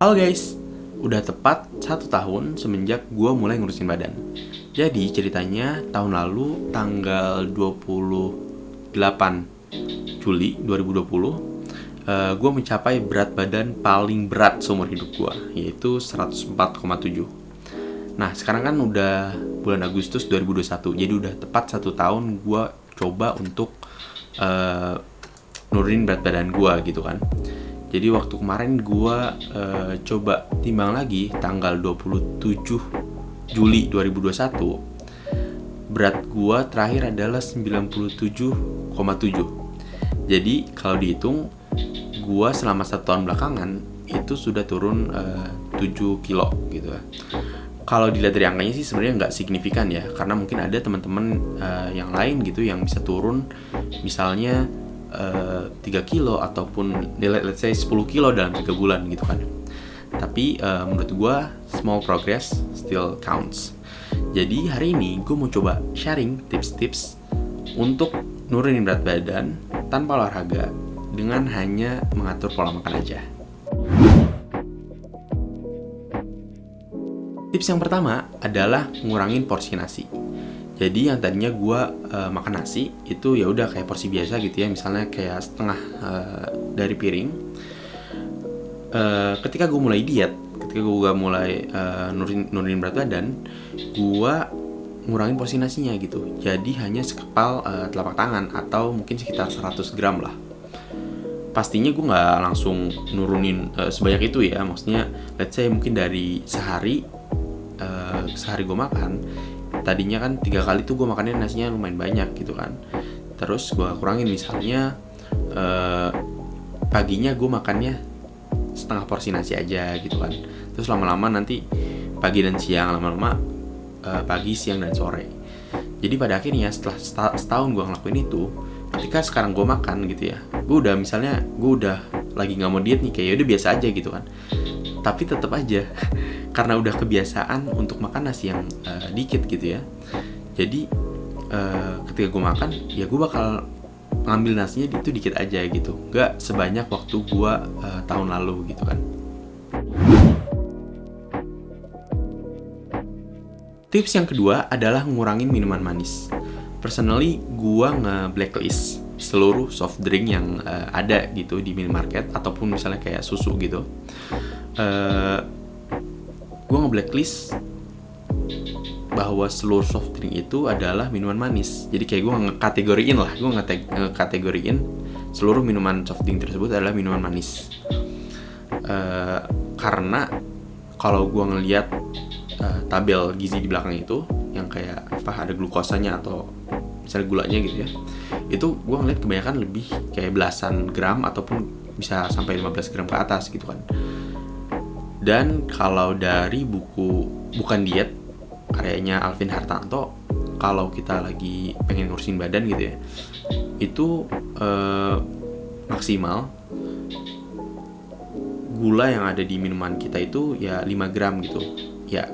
Halo guys, udah tepat 1 tahun semenjak gue mulai ngurusin badan. Jadi ceritanya tahun lalu tanggal 28 Juli 2020 gue mencapai berat badan paling berat seumur hidup gue, yaitu 104,7. Nah sekarang kan udah bulan Agustus 2021, jadi udah tepat 1 tahun gue coba untuk nurunin berat badan gue gitu kan. Jadi waktu kemarin gue coba timbang lagi tanggal 27 Juli 2021, berat gue terakhir adalah 97,7. Jadi kalau dihitung, gue selama 1 tahun belakangan itu sudah turun 7 kilo gitu ya. Kalau dilihat dari angkanya sih sebenarnya nggak signifikan ya, karena mungkin ada teman-teman yang lain gitu yang bisa turun misalnya 3 kilo ataupun let's say 10 kilo dalam 3 bulan gitu kan. Tapi menurut gue small progress still counts. Jadi hari ini gue mau coba sharing tips-tips untuk nurunin berat badan tanpa olahraga dengan hanya mengatur pola makan aja. Tips yang pertama adalah ngurangin porsi nasi. Jadi yang tadinya gue makan nasi itu ya udah kayak porsi biasa gitu ya, misalnya kayak setengah dari piring. Ketika gue mulai diet, ketika gue mulai nurunin berat badan, gue ngurangin porsi nasinya gitu. Jadi hanya sekepal telapak tangan atau mungkin sekitar 100 gram lah. Pastinya gue nggak langsung nurunin sebanyak itu ya. Maksudnya let's say mungkin dari sehari gue makan, tadinya kan 3 kali tuh gue makannya nasinya lumayan banyak gitu kan. Terus gue kurangin, misalnya paginya gue makannya setengah porsi nasi aja gitu kan. Terus lama-lama nanti pagi dan siang, lama-lama pagi, siang, dan sore. Jadi pada akhirnya setelah setahun gue ngelakuin itu, ketika sekarang gue makan gitu ya, gue udah misalnya gue udah lagi nggak mau diet nih, kayak udah biasa aja gitu kan. Tapi tetap aja karena udah kebiasaan untuk makan nasi yang dikit gitu ya. Jadi ketika gue makan, ya gue bakal ngambil nasinya itu dikit aja gitu, nggak sebanyak waktu gue tahun lalu gitu kan. Tips yang kedua adalah ngurangin minuman manis. Personally, gue nge-blacklist seluruh soft drink yang ada gitu di minimarket ataupun misalnya kayak susu gitu. Gue nge-blacklist bahwa seluruh soft drink itu adalah minuman manis. Jadi kayak gue nge-kategoriin seluruh minuman soft drink tersebut adalah minuman manis. Karena kalau gue ngelihat tabel gizi di belakang itu, yang kayak ada glukosanya atau misalnya gulanya gitu ya, itu gue ngelihat kebanyakan lebih kayak belasan gram ataupun bisa sampai 15 gram ke atas gitu kan. Dan kalau dari buku Bukan Diet karyanya Alvin Hartanto, kalau kita lagi pengen ngurusin badan gitu ya, itu maksimal gula yang ada di minuman kita itu ya 5 gram gitu ya.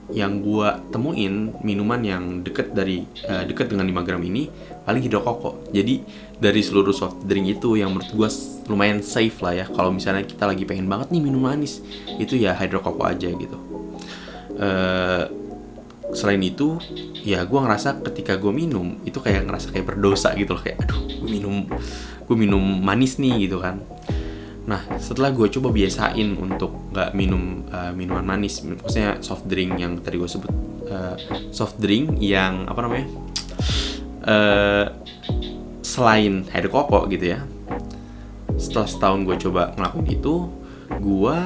Yang gua temuin minuman yang dekat dengan 5 gram ini paling Hidro Koko. Jadi dari seluruh soft drink itu yang menurut gua lumayan safe lah ya, kalau misalnya kita lagi pengen banget nih minum manis, itu ya Hidro Koko aja gitu. Selain itu ya gue ngerasa ketika gue minum itu kayak ngerasa kayak berdosa gitu loh, kayak aduh gue minum manis nih gitu kan. Nah setelah gue coba biasain untuk nggak minum minuman manis, maksudnya soft drink yang tadi gue sebut, soft drink yang selain Hidro Koko gitu ya. Setelah setahun gue coba ngelakuin itu, gue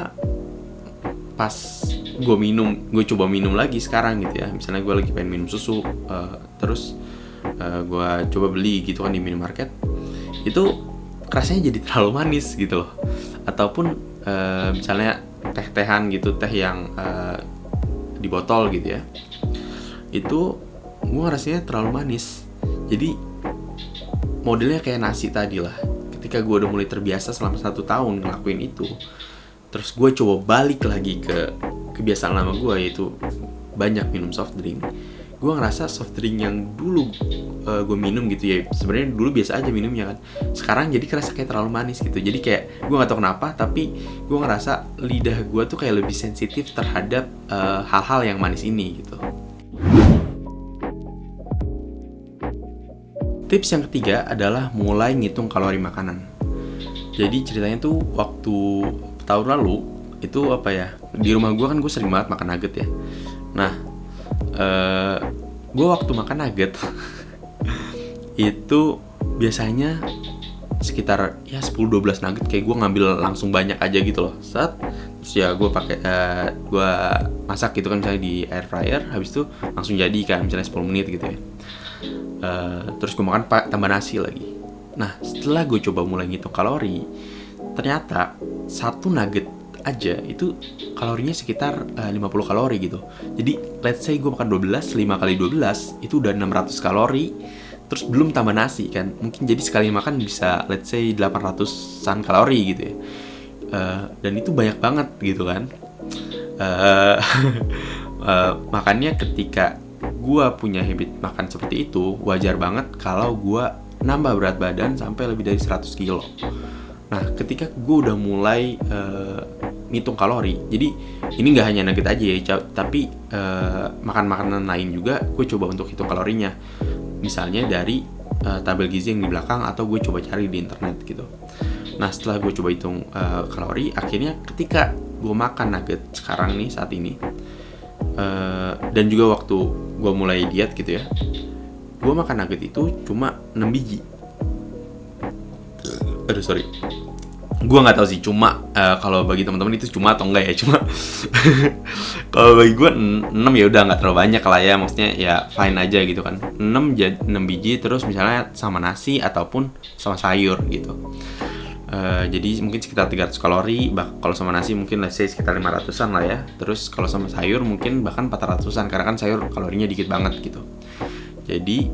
coba minum lagi sekarang gitu ya. Misalnya gue lagi pengen minum susu, terus gue coba beli gitu kan di minimarket, itu rasanya jadi terlalu manis gitu loh. Ataupun misalnya teh-tehan gitu, teh yang di botol gitu ya, itu gue rasanya terlalu manis. Jadi modelnya kayak nasi tadi lah. Ketika gue udah mulai terbiasa selama 1 tahun ngelakuin itu, terus gue coba balik lagi ke kebiasaan lama gue, yaitu banyak minum soft drink. Gue ngerasa soft drink yang dulu gue minum gitu ya, sebenarnya dulu biasa aja minumnya kan, sekarang jadi kerasa kayak terlalu manis gitu. Jadi kayak gue nggak tahu kenapa, tapi gue ngerasa lidah gue tuh kayak lebih sensitif terhadap hal-hal yang manis ini gitu. Tips yang ketiga adalah mulai ngitung kalori makanan. Jadi ceritanya tuh waktu tahun lalu itu di rumah gue kan gue sering banget makan nugget ya. Nah, gue waktu makan nugget itu biasanya sekitar ya 10-12 nugget, kayak gue ngambil langsung banyak aja gitu loh. Terus ya gue gue masak gitu kan, misalnya di air fryer, habis itu langsung jadi kan, misalnya 10 menit gitu ya. Terus gue makan tambah nasi lagi. Nah, setelah gue coba mulai ngitung kalori, ternyata satu nugget aja itu kalorinya sekitar 50 kalori gitu. Jadi let's say gue makan 5 kali 12 itu udah 600 kalori. Terus belum tambah nasi kan, mungkin jadi sekali makan bisa let's say 800-an kalori gitu ya. Dan itu banyak banget gitu kan. Makanya ketika gue punya habit makan seperti itu, wajar banget kalau gue nambah berat badan sampai lebih dari 100 kilo. Nah, ketika gue udah mulai ngitung kalori, jadi ini nggak hanya nugget aja ya, tapi makan makanan lain juga gue coba untuk hitung kalorinya. Misalnya dari tabel gizi yang di belakang, atau gue coba cari di internet gitu. Nah, setelah gue coba hitung kalori, akhirnya ketika gue makan nugget sekarang nih, saat ini, dan juga waktu gue mulai diet gitu ya, gue makan nugget itu cuma 6 biji. Aduh, sorry. Gue nggak tahu sih, cuma kalau bagi teman-teman itu cuma atau enggak ya, cuma kalau bagi gue 6 ya udah nggak terlalu banyak lah ya, maksudnya ya fine aja gitu kan. 6 biji, terus misalnya sama nasi ataupun sama sayur gitu. Jadi mungkin sekitar 300 kalori, kalau sama nasi mungkin let's say sekitar 500-an lah ya. Terus kalau sama sayur mungkin bahkan 400-an, karena kan sayur kalorinya dikit banget gitu. Jadi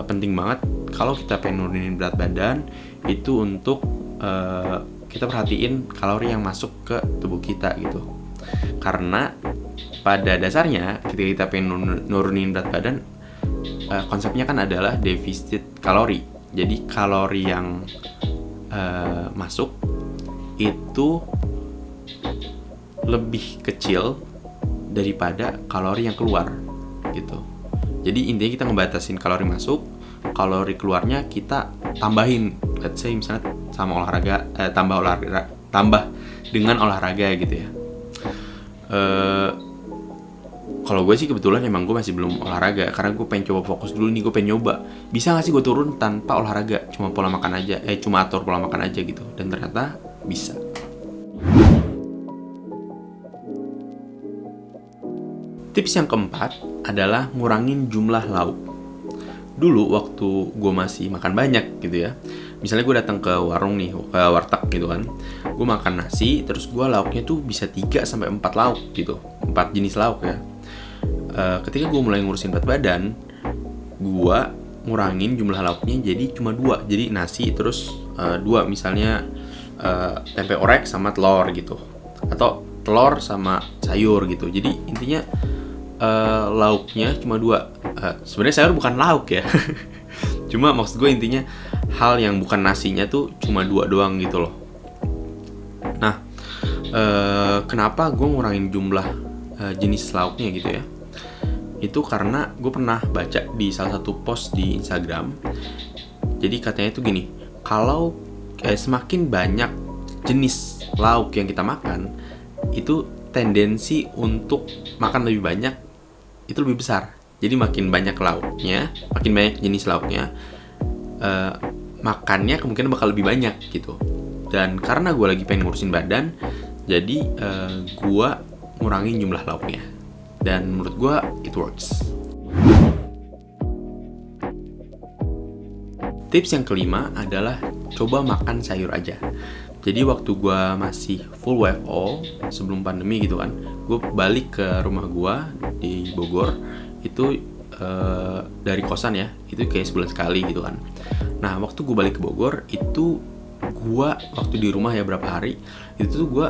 penting banget kalau kita pengen nurunin berat badan itu untuk kita perhatiin kalori yang masuk ke tubuh kita gitu. Karena pada dasarnya ketika kita pengen nurunin berat badan, konsepnya kan adalah defisit kalori. Jadi kalori yang masuk itu lebih kecil daripada kalori yang keluar gitu. Jadi intinya kita ngebatasin kalori masuk, kalori keluarnya kita tambahin, let's say misalnya sama olahraga, tambah dengan olahraga gitu ya. Kalau gue sih kebetulan emang gue masih belum olahraga, karena gue pengen coba fokus dulu nih, gue pengen nyoba bisa nggak sih gue turun tanpa olahraga, cuma pola makan aja, cuma atur pola makan aja gitu, dan ternyata bisa. Tips yang keempat adalah ngurangin jumlah lauk. Dulu waktu gue masih makan banyak gitu ya, misalnya gue datang ke warung nih, ke warteg gitu kan, gue makan nasi, terus gue lauknya tuh bisa 3-4 lauk gitu, 4 jenis lauk ya. Ketika gue mulai ngurusin berat badan, gue ngurangin jumlah lauknya jadi cuma 2, jadi nasi terus 2 misalnya tempe orek sama telur gitu, atau telur sama sayur gitu. Jadi intinya lauknya cuma 2. Sebenarnya sayur bukan lauk ya. Cuma maksud gue intinya hal yang bukan nasinya tuh cuma 2 doang gitu loh. Nah, kenapa gue ngurangin jumlah jenis lauknya gitu ya? Itu karena gue pernah baca di salah satu post di Instagram. Jadi katanya itu gini, kalau semakin banyak jenis lauk yang kita makan, itu tendensi untuk makan lebih banyak itu lebih besar. Jadi makin banyak lauknya, makin banyak jenis lauknya, makannya kemungkinan bakal lebih banyak gitu. Dan karena gue lagi pengen ngurusin badan, jadi gue ngurangin jumlah lauknya. Dan menurut gue it works. Tips yang kelima adalah coba makan sayur aja. Jadi waktu gue masih full WFO sebelum pandemi gitu kan, gue balik ke rumah gue di Bogor itu dari kosan ya, itu kayak sebulan sekali gitu kan. Nah waktu gue balik ke Bogor itu gue waktu di rumah ya berapa hari itu tuh gue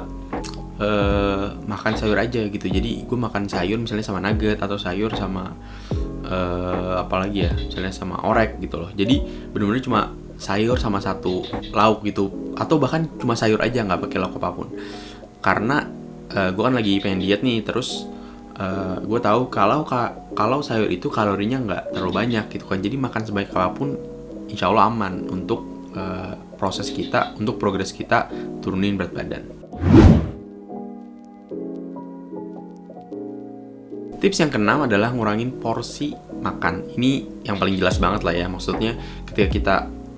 makan sayur aja gitu. Jadi gue makan sayur misalnya sama nugget, atau sayur sama apalagi ya, misalnya sama orek gitu loh. Jadi bener-bener cuma sayur sama satu lauk gitu, atau bahkan cuma sayur aja nggak pakai lauk apapun. Karena gue kan lagi pengen diet nih, terus gue tahu kalau sayur itu kalorinya nggak terlalu banyak gitu kan. Jadi makan sebaik apapun insya Allah aman untuk proses kita, untuk progres kita turunin berat badan. Tips yang keenam adalah ngurangin porsi makan. Ini yang paling jelas banget lah ya. Maksudnya ketika kita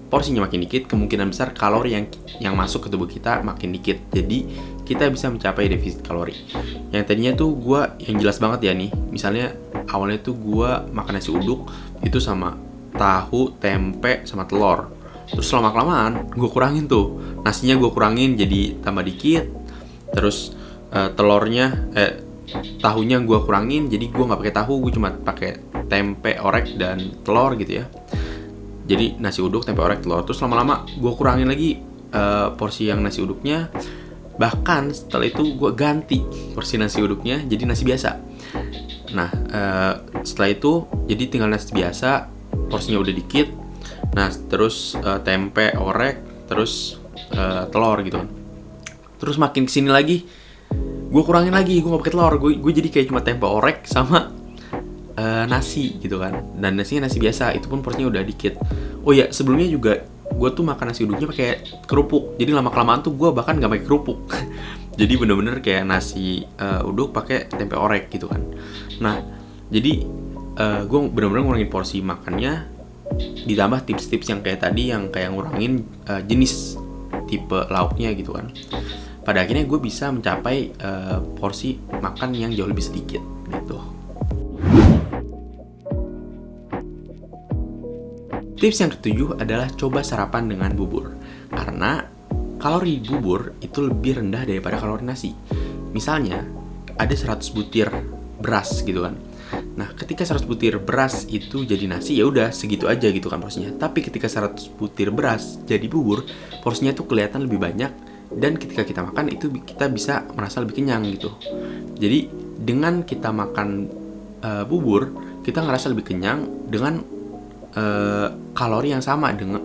porsinya makin dikit, kemungkinan besar kalori yang masuk ke tubuh kita makin dikit. Jadi kita bisa mencapai defisit kalori. Yang tadinya tuh gue, yang jelas banget ya nih, misalnya awalnya tuh gue makan nasi uduk itu sama tahu, tempe, sama telur. Terus lama-kelamaan gue kurangin tuh, nasinya gue kurangin jadi tambah dikit. Terus tahunya gue kurangin, jadi gue nggak pakai tahu, gue cuma pakai tempe, orek, dan telur gitu ya. Jadi nasi uduk, tempe orek, telur. Terus lama-lama gue kurangin lagi porsi yang nasi uduknya. Bahkan setelah itu gue ganti porsi nasi uduknya jadi nasi biasa. Nah setelah itu jadi tinggal nasi biasa, porsinya udah dikit. Nah terus tempe, orek, terus telur gitu kan. Terus makin kesini lagi gue kurangin lagi, gue gak pakai telur. Gue jadi kayak cuma tempe orek sama nasi gitu kan. Dan nasinya nasi biasa, itu pun porsinya udah dikit. Oh ya, sebelumnya juga gue tuh makan nasi uduknya pakai kerupuk. Jadi lama-kelamaan tuh gue bahkan gak pakai kerupuk. Jadi bener-bener kayak nasi uduk pakai tempe orek gitu kan. Nah jadi gue bener-bener ngurangin porsi makannya, ditambah tips-tips yang kayak tadi, yang kayak ngurangin jenis tipe lauknya gitu kan. Pada akhirnya gue bisa mencapai porsi makan yang jauh lebih sedikit gitu. Tips yang ketujuh adalah coba sarapan dengan bubur. Karena kalori bubur itu lebih rendah daripada kalori nasi. Misalnya ada 100 butir beras gitu kan. Nah, ketika 100 butir beras itu jadi nasi, ya udah segitu aja gitu kan porsinya. Tapi ketika 100 butir beras jadi bubur, porsinya tuh kelihatan lebih banyak, dan ketika kita makan itu kita bisa merasa lebih kenyang gitu. Jadi dengan kita makan bubur, kita ngerasa lebih kenyang dengan kalori yang sama dengan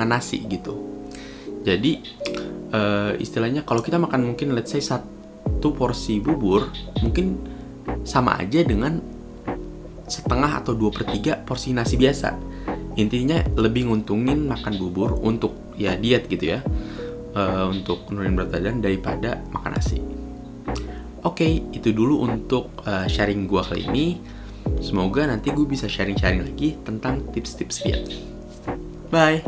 nasi gitu. Jadi istilahnya kalau kita makan mungkin let's say satu porsi bubur, mungkin sama aja dengan setengah atau 2/3 porsi nasi biasa. Intinya lebih nguntungin makan bubur untuk ya diet gitu ya, untuk nurunin berat badan daripada makan nasi. Oke, itu dulu untuk sharing gue kali ini. Semoga nanti gue bisa sharing-sharing lagi tentang tips-tips diet. Bye!